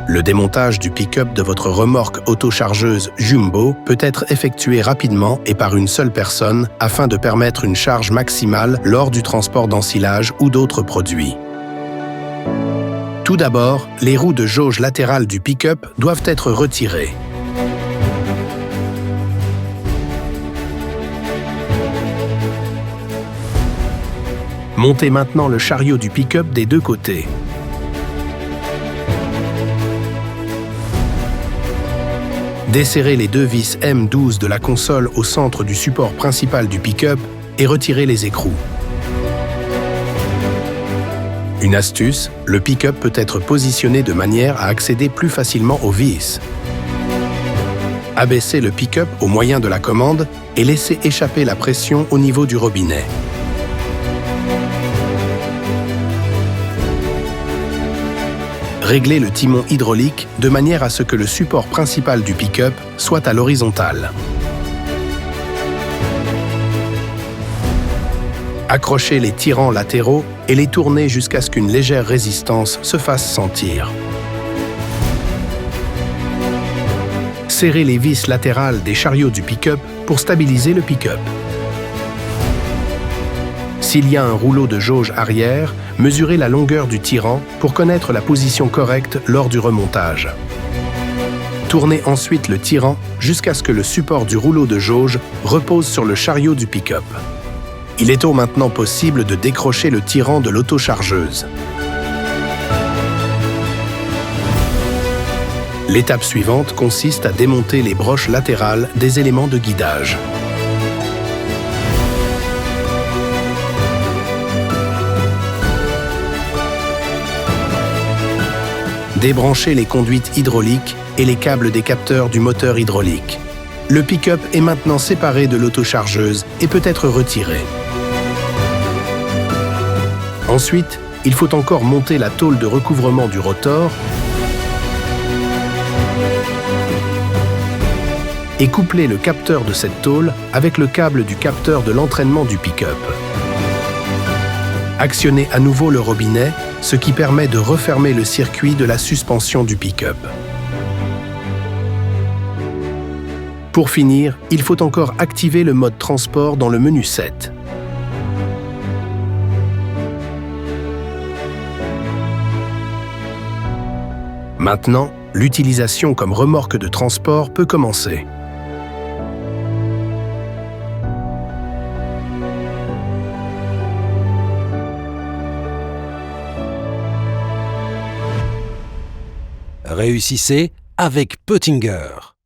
Le démontage du pick-up de votre remorque autochargeuse Jumbo peut être effectué rapidement et par une seule personne afin de permettre une charge maximale lors du transport d'ensilage ou d'autres produits. Tout d'abord, les roues de jauge latérale du pick-up doivent être retirées. Montez maintenant le chariot du pick-up des deux côtés. Desserrez les deux vis M12 de la console au centre du support principal du pick-up et retirez les écrous. Une astuce, le pick-up peut être positionné de manière à accéder plus facilement aux vis. Abaissez le pick-up au moyen de la commande et laissez échapper la pression au niveau du robinet. Réglez le timon hydraulique de manière à ce que le support principal du pick-up soit à l'horizontale. Accrochez les tirants latéraux et les tournez jusqu'à ce qu'une légère résistance se fasse sentir. Serrez les vis latérales des chariots du pick-up pour stabiliser le pick-up. S'il y a un rouleau de jauge arrière, mesurez la longueur du tirant pour connaître la position correcte lors du remontage. Tournez ensuite le tirant jusqu'à ce que le support du rouleau de jauge repose sur le chariot du pick-up. Il est maintenant possible de décrocher le tirant de l'autochargeuse. L'étape suivante consiste à démonter les broches latérales des éléments de guidage. Débranchez les conduites hydrauliques et les câbles des capteurs du moteur hydraulique. Le pick-up est maintenant séparé de l'autochargeuse et peut être retiré. Ensuite, il faut encore monter la tôle de recouvrement du rotor et coupler le capteur de cette tôle avec le câble du capteur de l'entraînement du pick-up. Actionnez à nouveau le robinet, ce qui permet de refermer le circuit de la suspension du pick-up. Pour finir, il faut encore activer le mode transport dans le menu 7. Maintenant, l'utilisation comme remorque de transport peut commencer. Réussissez avec Peutinger.